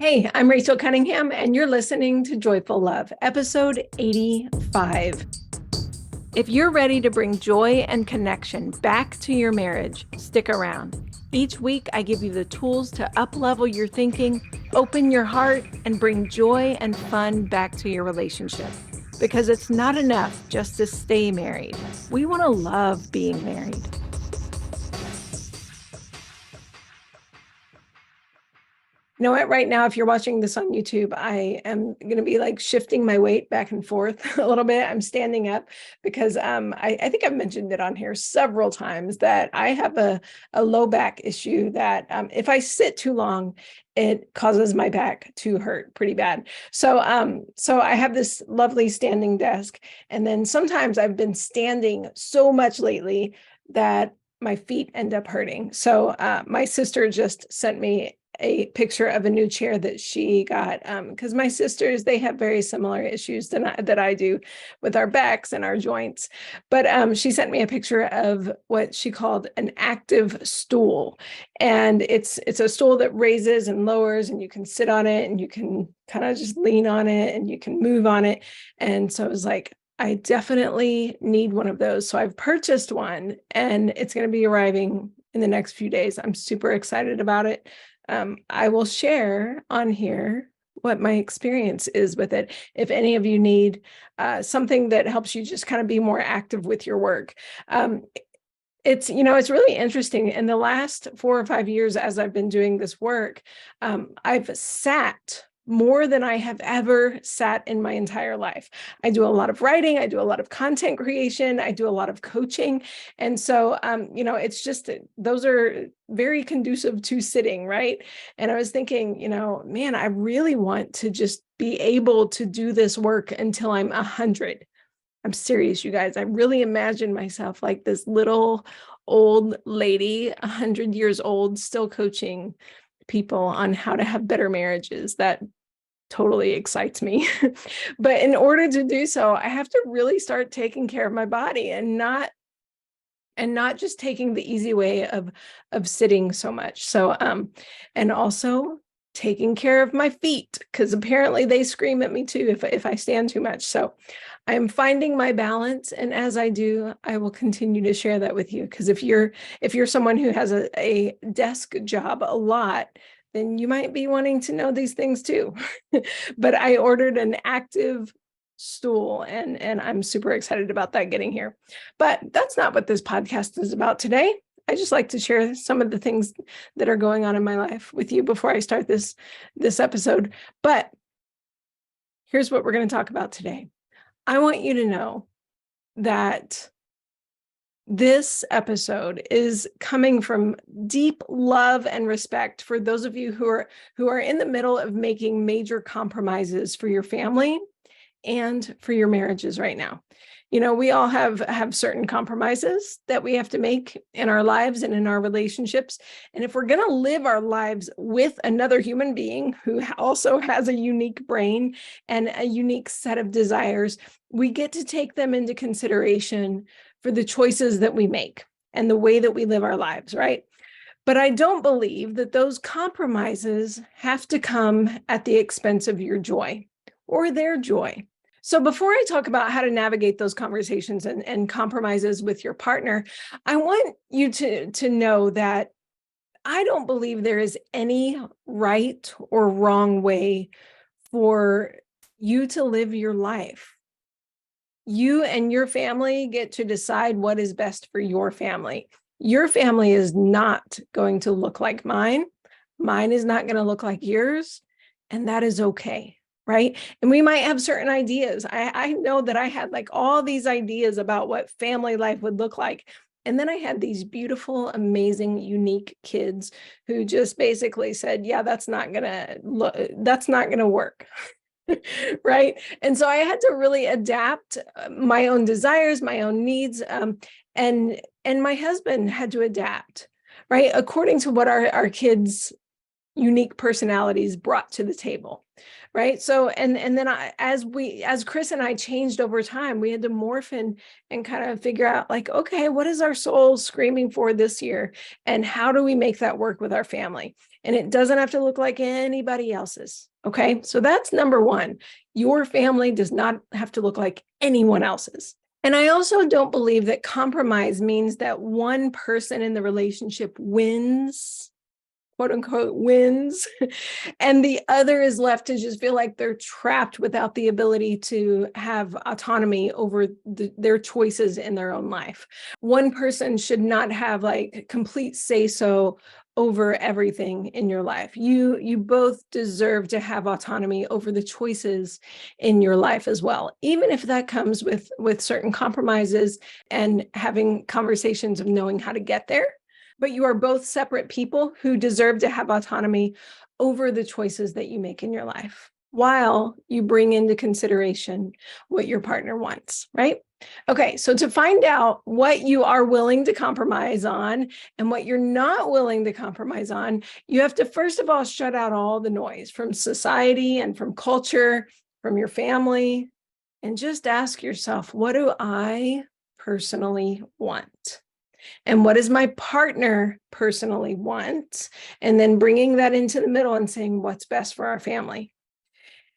Hey, I'm Rachel Cunningham, and you're listening to Joyful Love, episode 85. If you're ready to bring joy and connection back to your marriage, stick around. Each week, I give you the tools to uplevel your thinking, open your heart, and bring joy and fun back to your relationship. Because it's not enough just to stay married. We want to love being married. You know what? Right now, if you're watching this on YouTube, I am going to be like shifting my weight back and forth a little bit. I'm standing up because I think I've mentioned it on here several times that I have a low back issue that if I sit too long, it causes my back to hurt pretty bad. So I have this lovely standing desk, and then sometimes I've been standing so much lately that my feet end up hurting. So my sister just sent me a picture of a new chair that she got because my sisters, they have very similar issues that I do with our backs and our joints. But she sent me a picture of what she called an active stool, and it's a stool that raises and lowers, and you can sit on it, and you can kind of just lean on it, and you can move on it. And so I was like, I definitely need one of those. So I've purchased one, and it's going to be arriving in the next few days. I'm super excited about it. I will share on here what my experience is with it. If any of you need something that helps you just kind of be more active with your work. It's really interesting. In the last 4 or 5 years, as I've been doing this work, I've sat more than I have ever sat in my entire life. I do a lot of writing, I do a lot of content creation, I do a lot of coaching. And so, it's just those are very conducive to sitting, right? And I was thinking, man, I really want to just be able to do this work until I'm 100. I'm serious, you guys. I really imagine myself like this little old lady, 100 years old, still coaching people on how to have better marriages. That totally excites me. But in order to do so, I have to really start taking care of my body and not just taking the easy way of sitting so much. So and also taking care of my feet, because apparently they scream at me too if I stand too much. So I'm finding my balance, and as I do, I will continue to share that with you. Because if you're someone who has a desk job a lot, then you might be wanting to know these things too. But I ordered an active stool, and I'm super excited about that getting here. But that's not what this podcast is about today. I just like to share some of the things that are going on in my life with you before I start this episode. But here's what we're going to talk about today. I want you to know that this episode is coming from deep love and respect for those of you who are in the middle of making major compromises for your family and for your marriages right now. We all have certain compromises that we have to make in our lives and in our relationships. And if we're going to live our lives with another human being who also has a unique brain and a unique set of desires, we get to take them into consideration for the choices that we make and the way that we live our lives, right? But I don't believe that those compromises have to come at the expense of your joy or their joy. So before I talk about how to navigate those conversations and compromises with your partner, I want you to know that I don't believe there is any right or wrong way for you to live your life. You and your family get to decide what is best for your family. Your family is not going to look like mine. Mine is not going to look like yours. And that is okay. Right. And we might have certain ideas. I know that I had like all these ideas about what family life would look like. And then I had these beautiful, amazing, unique kids who just basically said, yeah, that's not gonna work. Right. And so I had to really adapt my own desires, my own needs. And my husband had to adapt, right, according to what our kids' unique personalities brought to the table. Right. So, and then as Chris and I changed over time, we had to morph and kind of figure out like, okay, what is our soul screaming for this year? And how do we make that work with our family? and it doesn't have to look like anybody else's. Okay. So that's number one. Your family does not have to look like anyone else's. And I also don't believe that compromise means that one person in the relationship wins, quote unquote, wins, and the other is left to just feel like they're trapped without the ability to have autonomy over their choices in their own life. One person should not have like complete say-so over everything in your life. You both deserve to have autonomy over the choices in your life as well, even if that comes with certain compromises and having conversations of knowing how to get there. But you are both separate people who deserve to have autonomy over the choices that you make in your life, while you bring into consideration what your partner wants, right? Okay, so to find out what you are willing to compromise on and what you're not willing to compromise on, you have to first of all shut out all the noise from society and from culture, from your family, and just ask yourself, what do I personally want? And what does my partner personally want? And then bringing that into the middle and saying, what's best for our family?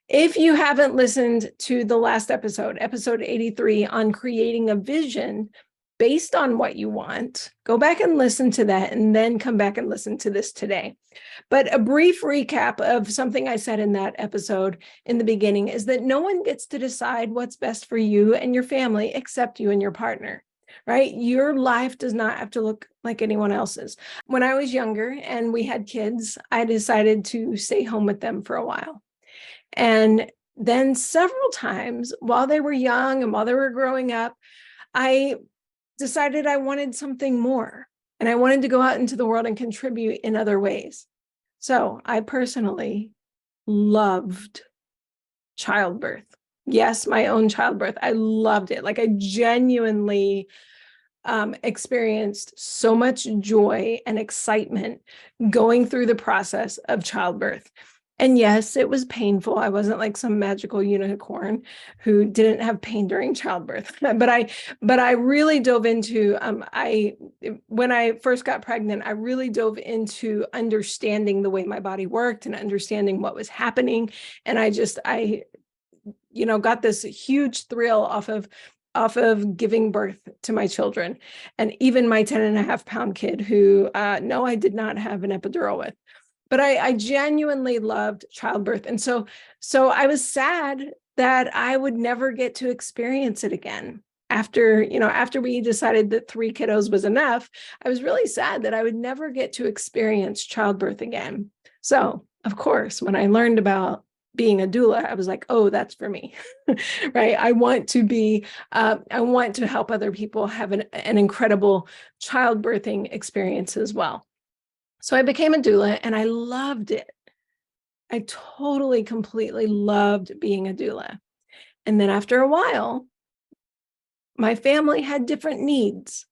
If you haven't listened to the last episode, episode 83 on creating a vision based on what you want, go back and listen to that and then come back and listen to this today. But a brief recap of something I said in that episode in the beginning is that no one gets to decide what's best for you and your family except you and your partner. Right? Your life does not have to look like anyone else's. When I was younger and we had kids, I decided to stay home with them for a while. And then several times while they were young and while they were growing up, I decided I wanted something more and I wanted to go out into the world and contribute in other ways. So I personally loved childbirth. Yes, my own childbirth. I loved it. Like I genuinely experienced so much joy and excitement going through the process of childbirth. And yes, it was painful. I wasn't like some magical unicorn who didn't have pain during childbirth. but I really dove into when I first got pregnant, I really dove into understanding the way my body worked and understanding what was happening. And I got this huge thrill off of giving birth to my children. And even my 10.5-pound kid who, no, I did not have an epidural with, but I genuinely loved childbirth. And so I was sad that I would never get to experience it again. After we decided that 3 kiddos was enough, I was really sad that I would never get to experience childbirth again. So of course, when I learned about being a doula, I was like, oh, that's for me, right? I want to help other people have an incredible childbirthing experience as well. So I became a doula and I loved it. I totally, completely loved being a doula. And then after a while, my family had different needs.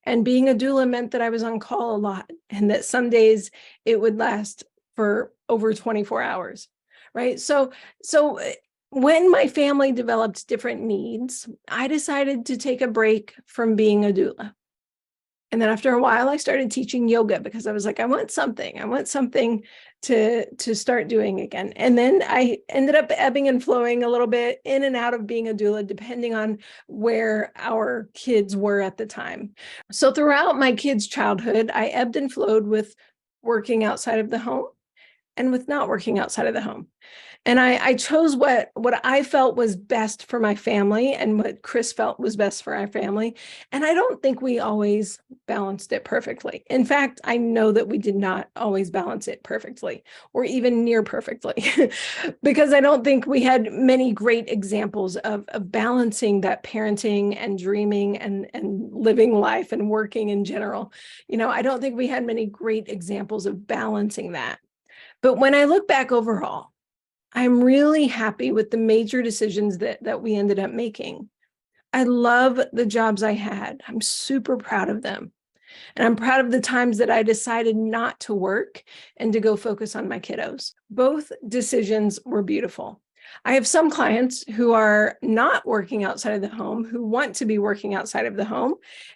And being a doula meant that I was on call a lot and that some days it would last for over 24 hours. Right. So when my family developed different needs, I decided to take a break from being a doula. And then after a while, I started teaching yoga because I was like, I want something to start doing again. And then I ended up ebbing and flowing a little bit in and out of being a doula, depending on where our kids were at the time. So throughout my kids' childhood, I ebbed and flowed with working outside of the home and with not working outside of the home. And I chose what I felt was best for my family and what Chris felt was best for our family. And I don't think we always balanced it perfectly. In fact, I know that we did not always balance it perfectly or even near perfectly because I don't think we had many great examples of balancing that parenting and dreaming and living life and working in general. I don't think we had many great examples of balancing that. But when I look back overall, I'm really happy with the major decisions that we ended up making. I love the jobs I had. I'm super proud of them. And I'm proud of the times that I decided not to work and to go focus on my kiddos. Both decisions were beautiful. I have some clients who are not working outside of the home, who want to be working outside of the home,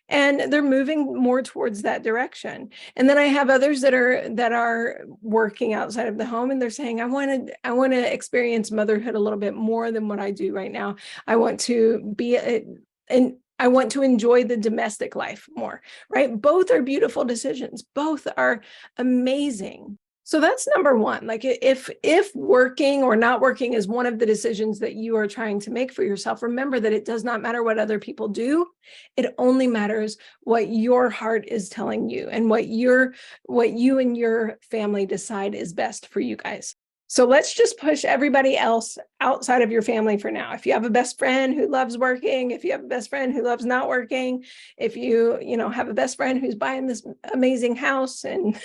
and they're moving more towards that direction. And then I have others that are working outside of the home, and they're saying, I want to experience motherhood a little bit more than what I do right now. I want to be and I want to enjoy the domestic life more, right? Both are beautiful decisions. Both are amazing. So that's number one. Like if working or not working is one of the decisions that you are trying to make for yourself, remember that it does not matter what other people do. It only matters what your heart is telling you and what you and your family decide is best for you guys. So let's just push everybody else outside of your family for now. If you have a best friend who loves working, if you have a best friend who loves not working, if you have a best friend who's buying this amazing house, and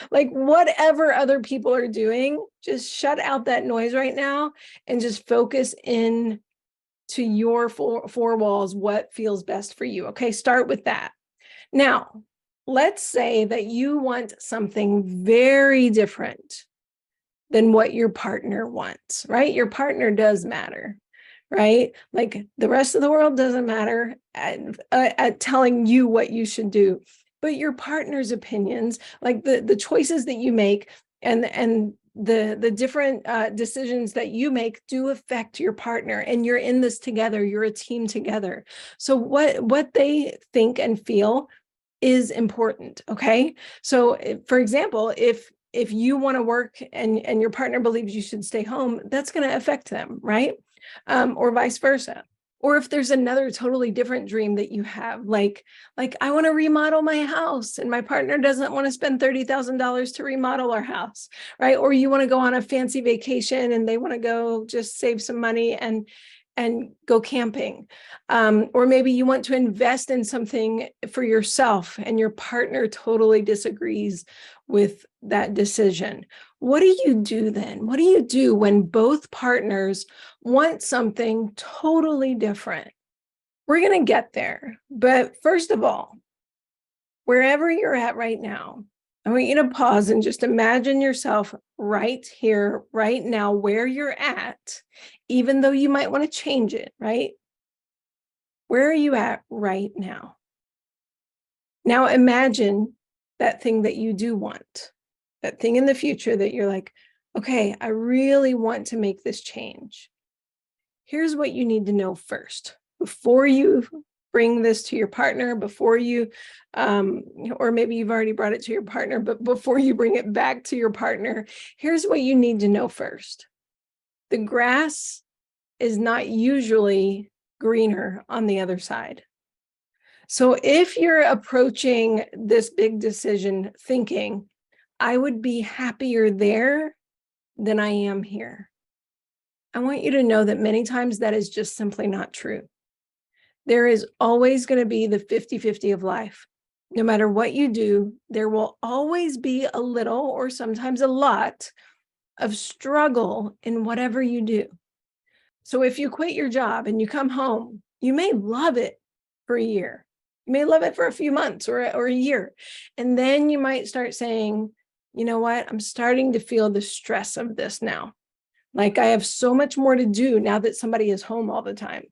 like whatever other people are doing, just shut out that noise right now and just focus in to your four walls, what feels best for you. Okay, start with that. Now, let's say that you want something very different than what your partner wants, right? Your partner does matter, right? Like the rest of the world doesn't matter at telling you what you should do, but your partner's opinions, like the choices that you make and the different decisions that you make do affect your partner, and you're in this together. You're a team together. So what they think and feel is important. Okay. So for example, if you want to work and your partner believes you should stay home, that's going to affect them, right? Or vice versa. Or if there's another totally different dream that you have, like I want to remodel my house and my partner doesn't want to spend $30,000 to remodel our house, right? Or you want to go on a fancy vacation and they want to go just save some money and go camping. Or maybe you want to invest in something for yourself and your partner totally disagrees with that decision. What do you do then? What do you do when both partners want something totally different? We're going to get there. But first of all, wherever you're at right now, I want you to pause and just imagine yourself right here, right now, where you're at, even though you might want to change it, right? Where are you at right now? Now imagine that thing that you do want, that thing in the future that you're like, okay, I really want to make this change. Here's what you need to know first before you bring this to your partner, before you, or maybe you've already brought it to your partner, but before you bring it back to your partner, here's what you need to know first. The grass is not usually greener on the other side. So if you're approaching this big decision thinking, I would be happier there than I am here, I want you to know that many times that is just simply not true. There is always going to be the 50-50 of life. No matter what you do, there will always be a little or sometimes a lot of struggle in whatever you do. So if you quit your job and you come home, you may love it for a year. You may love it for a few months or a year. And then you might start saying, you know what? I'm starting to feel the stress of this now. Like I have so much more to do now that somebody is home all the time.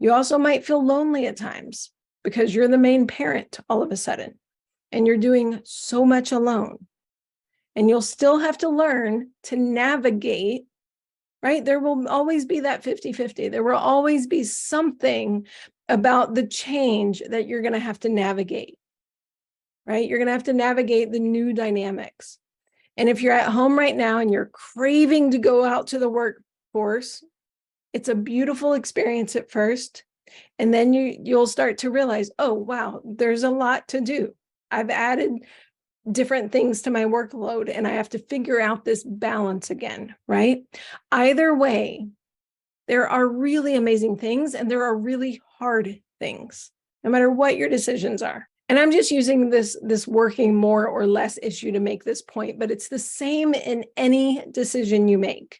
You also might feel lonely at times because you're the main parent all of a sudden and you're doing so much alone. And you'll still have to learn to navigate, right? There will always be that 50-50. There will always be something about the change that you're going to have to navigate, right? You're going to have to navigate the new dynamics. And if you're at home right now and you're craving to go out to the workforce, it's a beautiful experience at first. And then you'll start to realize, oh, wow, there's a lot to do. I've added different things to my workload and I have to figure out this balance again, right? Either way, there are really amazing things and there are really hard things, no matter what your decisions are. And I'm just using this working more or less issue to make this point, but it's the same in any decision you make.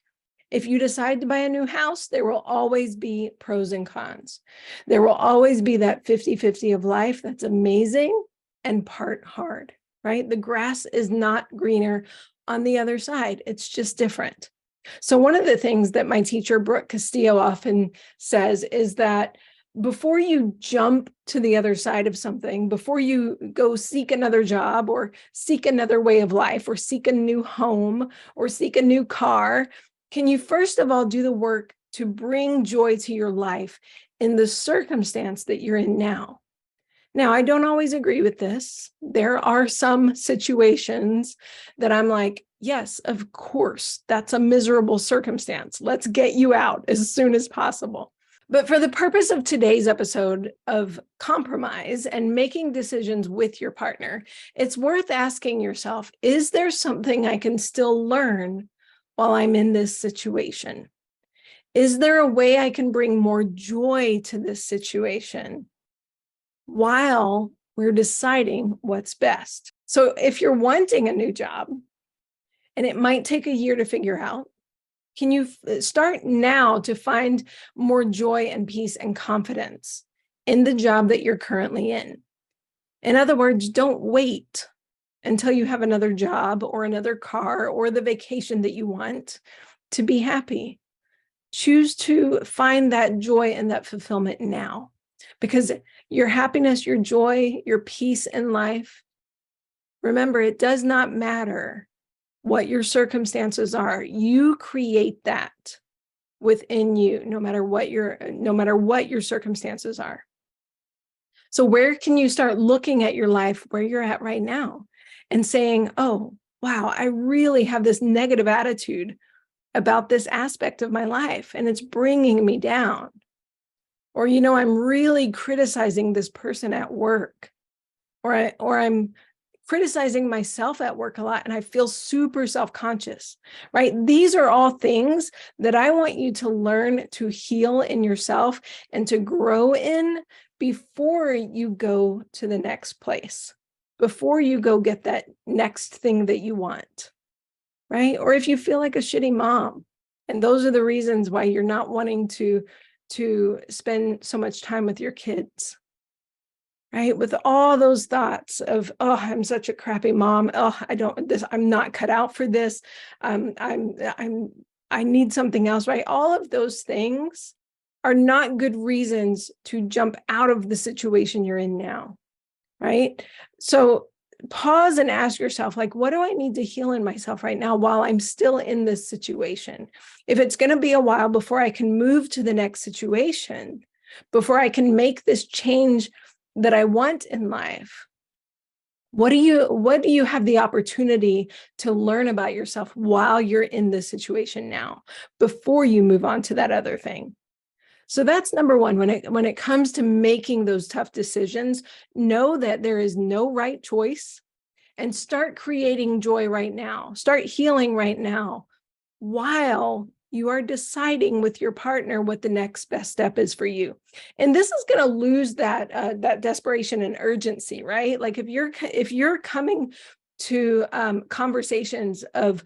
If you decide to buy a new house, there will always be pros and cons. There will always be that 50-50 of life that's amazing and part hard, right? The grass is not greener on the other side. It's just different. So one of the things that my teacher, Brooke Castillo, often says is that before you jump to the other side of something, before you go seek another job or seek another way of life or seek a new home or seek a new car, can you first of all do the work to bring joy to your life in the circumstance that you're in now? Now, I don't always agree with this. There are some situations that I'm like, yes, of course, that's a miserable circumstance. Let's get you out as soon as possible. But for the purpose of today's episode of compromise and making decisions with your partner, it's worth asking yourself, is there something I can still learn while I'm in this situation? Is there a way I can bring more joy to this situation while we're deciding what's best? So if you're wanting a new job, and it might take a year to figure out, can you start now to find more joy and peace and confidence in the job that you're currently in? In other words, don't wait until you have another job or another car or the vacation that you want to be happy. Choose to find that joy and that fulfillment now, because your happiness, your joy, your peace in life, remember, it does not matter what your circumstances are. You create that within you, no matter what your circumstances are. So where can you start looking at your life where you're at right now and saying, oh, wow, I really have this negative attitude about this aspect of my life, and it's bringing me down. Or, I'm really criticizing this person at work, or I'm criticizing myself at work a lot, and I feel super self-conscious, right? These are all things that I want you to learn to heal in yourself and to grow in before you go to the next place, before you go get that next thing that you want, right? Or if you feel like a shitty mom, and those are the reasons why you're not wanting to spend so much time with your kids, right? With all those thoughts of, oh, I'm such a crappy mom. Oh, I'm not cut out for this. I need something else, right? All of those things are not good reasons to jump out of the situation you're in now, right? So pause and ask yourself, like, what do I need to heal in myself right now while I'm still in this situation? If it's going to be a while before I can move to the next situation, before I can make this change that I want in life, what do you have the opportunity to learn about yourself while you're in this situation now, before you move on to that other thing? So that's number one. When it comes to making those tough decisions, know that there is no right choice, and start creating joy right now. Start healing right now while you are deciding with your partner what the next best step is for you. And this is going to lose that desperation and urgency, right? Like if you're coming to conversations of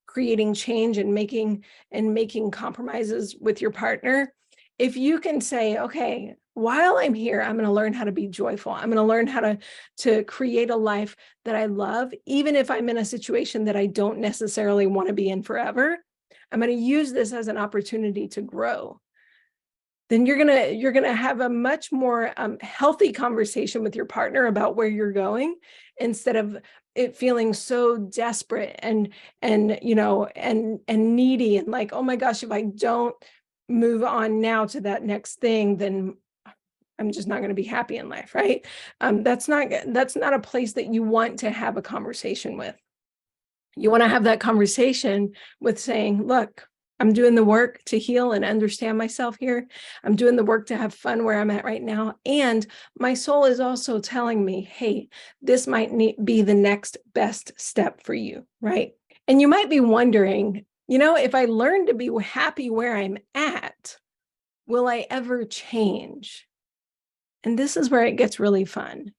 creating change and making compromises with your partner, if you can say, okay, while I'm here, I'm going to learn how to be joyful. I'm going to learn how to create a life that I love, even if I'm in a situation that I don't necessarily want to be in forever. I'm going to use this as an opportunity to grow. Then you're gonna have a much more healthy conversation with your partner about where you're going, instead of it feeling so desperate and needy and like, oh my gosh, if I don't move on now to that next thing, then I'm just not going to be happy in life, right? That's not a place that you want to have a conversation with. You want to have that conversation with saying, look, I'm doing the work to heal and understand myself here. I'm doing the work to have fun where I'm at right now. And my soul is also telling me, hey, this might be the next best step for you, right? And you might be wondering, if I learn to be happy where I'm at, will I ever change? And this is where it gets really fun.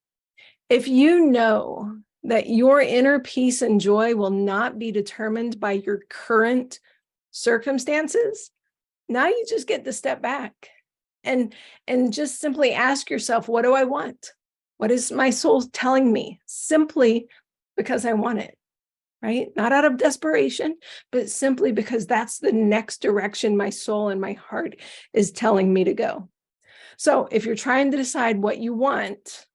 If you know that your inner peace and joy will not be determined by your current circumstances, now you just get to step back and just simply ask yourself, what do I want? What is my soul telling me? Simply because I want it. right? Not out of desperation, but simply because that's the next direction my soul and my heart is telling me to go. So if you're trying to decide what you want,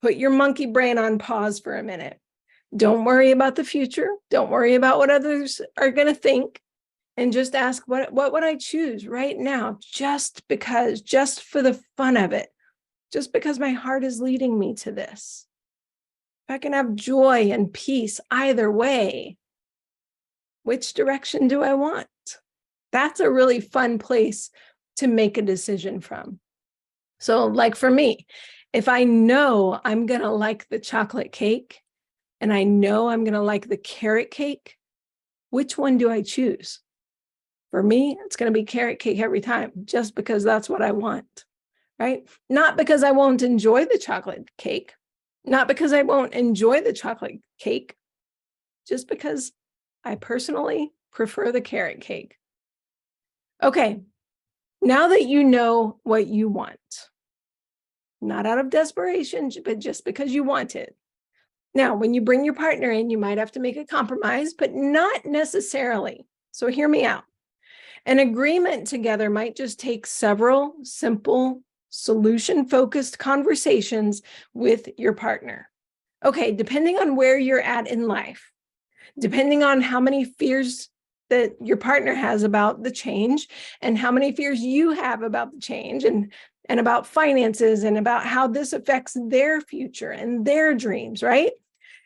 put your monkey brain on pause for a minute. Don't worry about the future. Don't worry about what others are going to think. And just ask, what would I choose right now? Just for the fun of it, just because my heart is leading me to this. If I can have joy and peace either way, which direction do I want? That's a really fun place to make a decision from. So like for me, if I know I'm going to like the chocolate cake and I know I'm going to like the carrot cake, which one do I choose? For me, it's going to be carrot cake every time, just because that's what I want, right? Not because I won't enjoy the chocolate cake, not because I won't enjoy the chocolate cake, just because I personally prefer the carrot cake. Okay, now that you know what you want, not out of desperation, but just because you want it. Now, when you bring your partner in, you might have to make a compromise, but not necessarily. So hear me out. An agreement together might just take several simple, solution-focused conversations with your partner. Okay, depending on where you're at in life, depending on how many fears that your partner has about the change and how many fears you have about the change and about finances and about how this affects their future and their dreams, right?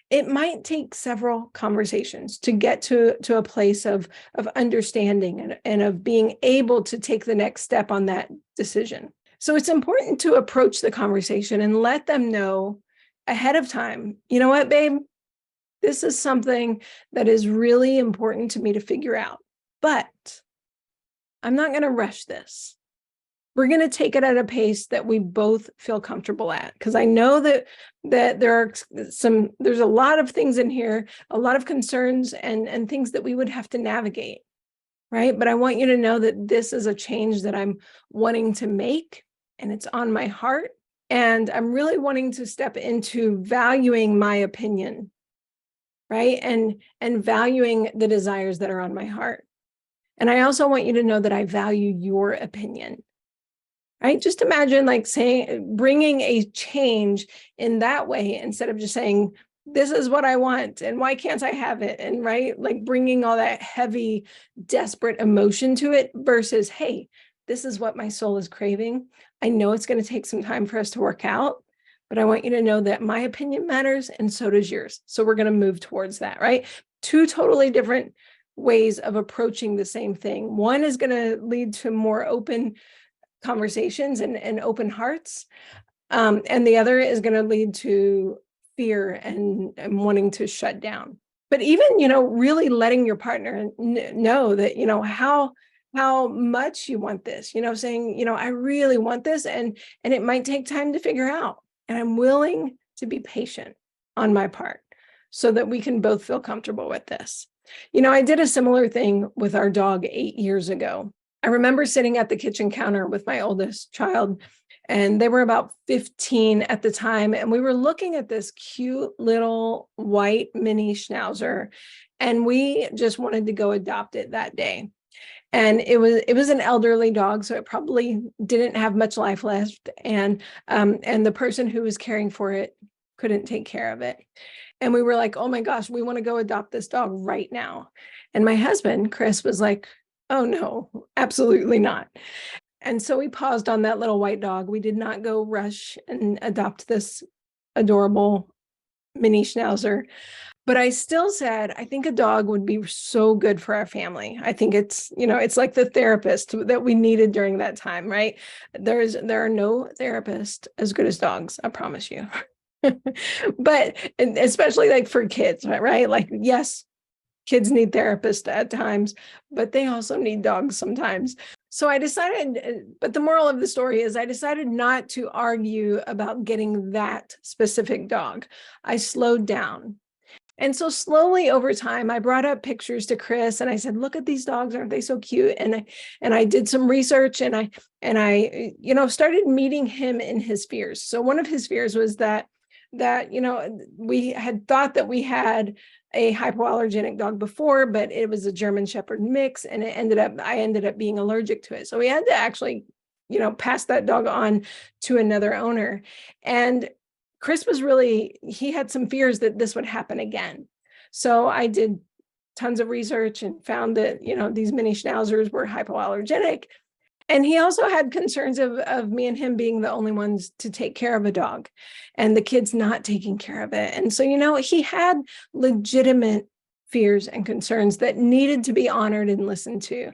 It might take several conversations to get to a place of understanding and of being able to take the next step on that decision. So it's important to approach the conversation and let them know ahead of time, you know what, babe, this is something that is really important to me to figure out, but I'm not going to rush this. We're going to take it at a pace that we both feel comfortable at. Because I know that there's a lot of things in here, a lot of concerns and things that we would have to navigate, right? But I want you to know that this is a change that I'm wanting to make, and it's on my heart. And I'm really wanting to step into valuing my opinion, right? And valuing the desires that are on my heart. And I also want you to know that I value your opinion. Right? Just imagine like bringing a change in that way, instead of just saying, this is what I want and why can't I have it? And right, like bringing all that heavy, desperate emotion to it versus, hey, this is what my soul is craving. I know it's going to take some time for us to work out, but I want you to know that my opinion matters and so does yours. So we're going to move towards that, right? Two totally different ways of approaching the same thing. One is going to lead to more open conversations and open hearts. And the other is going to lead to fear and wanting to shut down. But even, really letting your partner know that, how much you want this, saying, I really want this, and it might take time to figure out. And I'm willing to be patient on my part so that we can both feel comfortable with this. I did a similar thing with our dog 8 years ago. I remember sitting at the kitchen counter with my oldest child, and they were about 15 at the time. And we were looking at this cute little white mini schnauzer, and we just wanted to go adopt it that day. And it was an elderly dog, so it probably didn't have much life left. And the person who was caring for it couldn't take care of it. And we were like, oh my gosh, we want to go adopt this dog right now. And my husband, Chris, was like, oh no, absolutely not. And so we paused on that little white dog. We did not go rush and adopt this adorable mini schnauzer. But I still said, I think a dog would be so good for our family. I think it's, it's like the therapist that we needed during that time, right? There are no therapists as good as dogs, I promise you. But especially like for kids, right? Like, yes, kids need therapists at times, but they also need dogs sometimes. So I decided, but the moral of the story is I decided not to argue about getting that specific dog. I slowed down. And so slowly over time, I brought up pictures to Chris and I said, look at these dogs, aren't they so cute? And I did some research and I started meeting him in his fears. So one of his fears was that we had thought that we had a hypoallergenic dog before, but it was a German Shepherd mix, and I ended up being allergic to it. So we had to actually, pass that dog on to another owner. And Chris he had some fears that this would happen again. So I did tons of research and found that, these mini schnauzers were hypoallergenic. And he also had concerns of me and him being the only ones to take care of a dog and the kids not taking care of it. And so, he had legitimate fears and concerns that needed to be honored and listened to.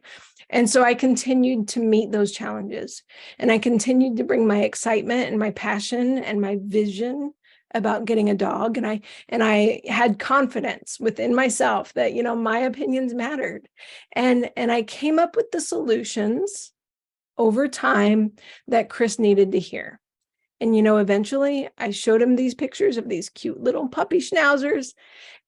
And so I continued to meet those challenges, and I continued to bring my excitement and my passion and my vision about getting a dog. And I had confidence within myself that, my opinions mattered. And I came up with the solutions over time that Chris needed to hear. And, eventually I showed him these pictures of these cute little puppy schnauzers.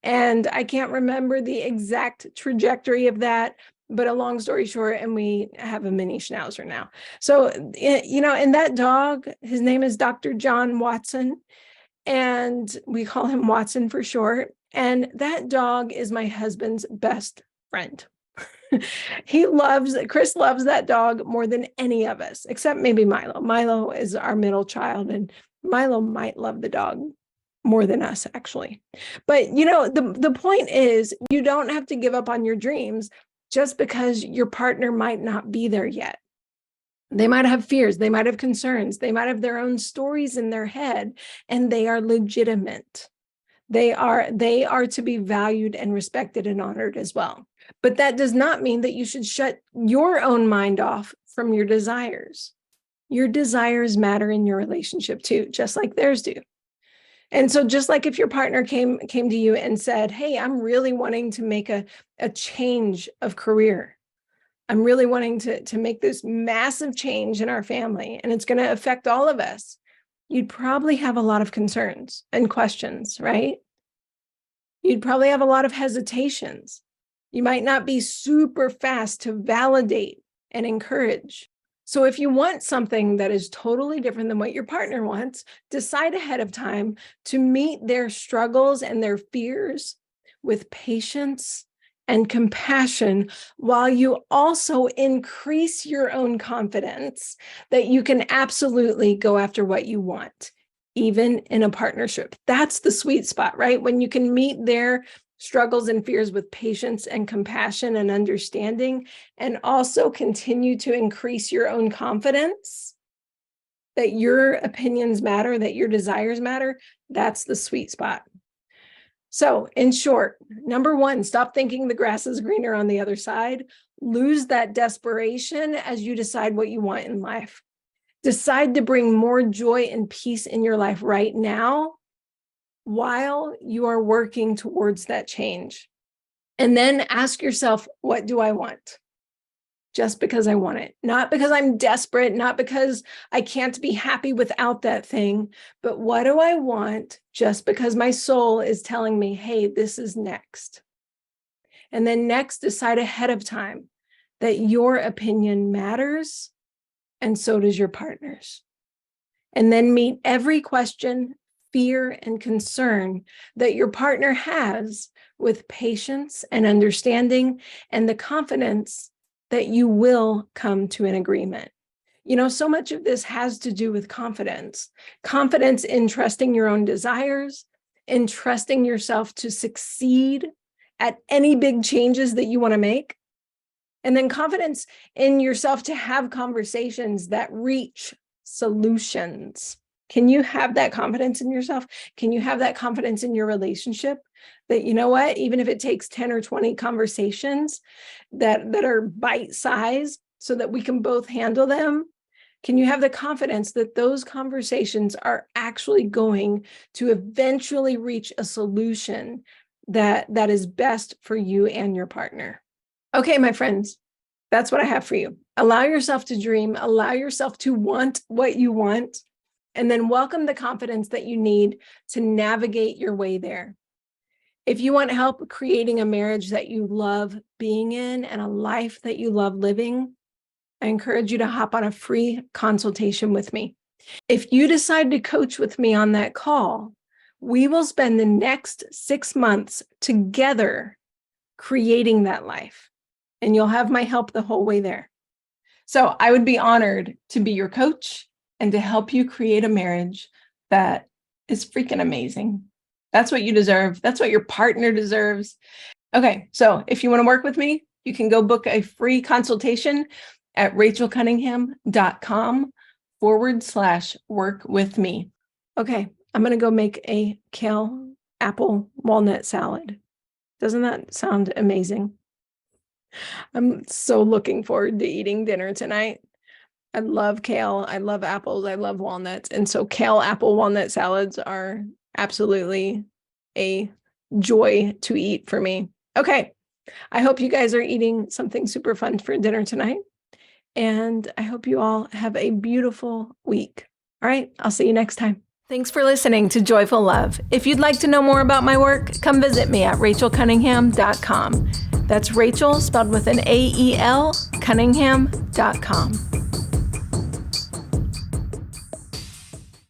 And I can't remember the exact trajectory of that, but a long story short, and we have a mini schnauzer now. So, and that dog, his name is Dr. John Watson, and we call him Watson for short. And that dog is my husband's best friend. Chris loves that dog more than any of us, except maybe Milo. Milo is our middle child, and Milo might love the dog more than us, actually. But, the point is, you don't have to give up on your dreams just because your partner might not be there yet. They might have fears, they might have concerns, they might have their own stories in their head, and they are legitimate. They are to be valued and respected and honored as well. But that does not mean that you should shut your own mind off from your desires. Your desires matter in your relationship too, just like theirs do. And so just like if your partner came to you and said, hey, I'm really wanting to make a change of career. I'm really wanting to make this massive change in our family, and it's going to affect all of us. You'd probably have a lot of concerns and questions, right? You'd probably have a lot of hesitations. You might not be super fast to validate and encourage. So if you want something that is totally different than what your partner wants, decide ahead of time to meet their struggles and their fears with patience and compassion, while you also increase your own confidence that you can absolutely go after what you want, even in a partnership. That's the sweet spot, right? When you can meet their struggles and fears with patience and compassion and understanding, and also continue to increase your own confidence that your opinions matter, that your desires matter. That's the sweet spot. So in short, number one, stop thinking the grass is greener on the other side. Lose that desperation as you decide what you want in life. Decide to bring more joy and peace in your life right now while you are working towards that change. And then ask yourself, what do I want? Just because I want it, not because I'm desperate, not because I can't be happy without that thing, but what do I want just because my soul is telling me, hey, this is next. And then next, decide ahead of time that your opinion matters, and so does your partner's. And then meet every question, fear, and concern that your partner has with patience and understanding and the confidence that you will come to an agreement. So much of this has to do with confidence in trusting your own desires, in trusting yourself to succeed at any big changes that you want to make, and then confidence in yourself to have conversations that reach solutions. Can you have that confidence in yourself? Can you have that confidence in your relationship that, even if it takes 10 or 20 conversations that are bite-sized so that we can both handle them, can you have the confidence that those conversations are actually going to eventually reach a solution that is best for you and your partner? Okay, my friends, that's what I have for you. Allow yourself to dream, allow yourself to want what you want, and then welcome the confidence that you need to navigate your way there. If you want help creating a marriage that you love being in and a life that you love living, I encourage you to hop on a free consultation with me. If you decide to coach with me on that call, We will spend the next 6 months together creating that life, and you'll have my help the whole way there. So I would be honored to be your coach and to help you create a marriage that is freaking amazing. That's what you deserve. That's what your partner deserves. Okay, so if you want to work with me, you can go book a free consultation at rachelcunningham.com/work-with-me. Okay, I'm going to go make a kale apple walnut salad. Doesn't that sound amazing? I'm so looking forward to eating dinner tonight. I love kale. I love apples. I love walnuts. And so kale, apple, walnut salads are absolutely a joy to eat for me. Okay. I hope you guys are eating something super fun for dinner tonight. And I hope you all have a beautiful week. All right. I'll see you next time. Thanks for listening to Joyful Love. If you'd like to know more about my work, come visit me at rachelcunningham.com. That's Rachel spelled with an AEL, Cunningham.com.